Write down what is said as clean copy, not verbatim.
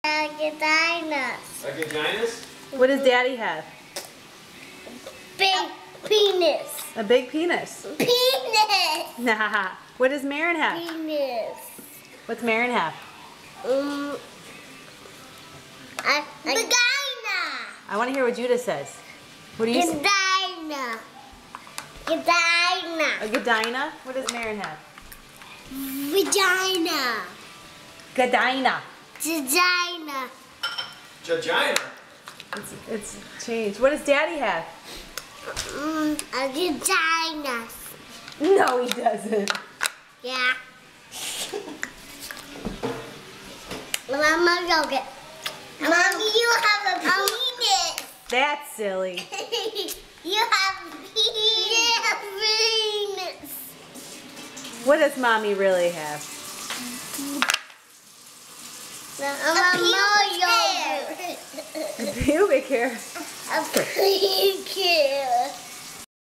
Vaginas. Vaginas? What does Daddy have? Big penis. A big penis. Penis. Nah. What does Marin have? Penis. What's Marin have? Vagina. I want to hear what Judah says. What do you say? Vagina. Vagina. A Gadina? What does Marin have? Vagina. Gadina. Vagina. Vagina? It's changed. What does Daddy have? A vagina. No, he doesn't. Yeah. Mama, go get. Mommy, you have a penis. That's silly. You have penis. What does Mommy really have? A pubic hair. A pubic hair. A pubic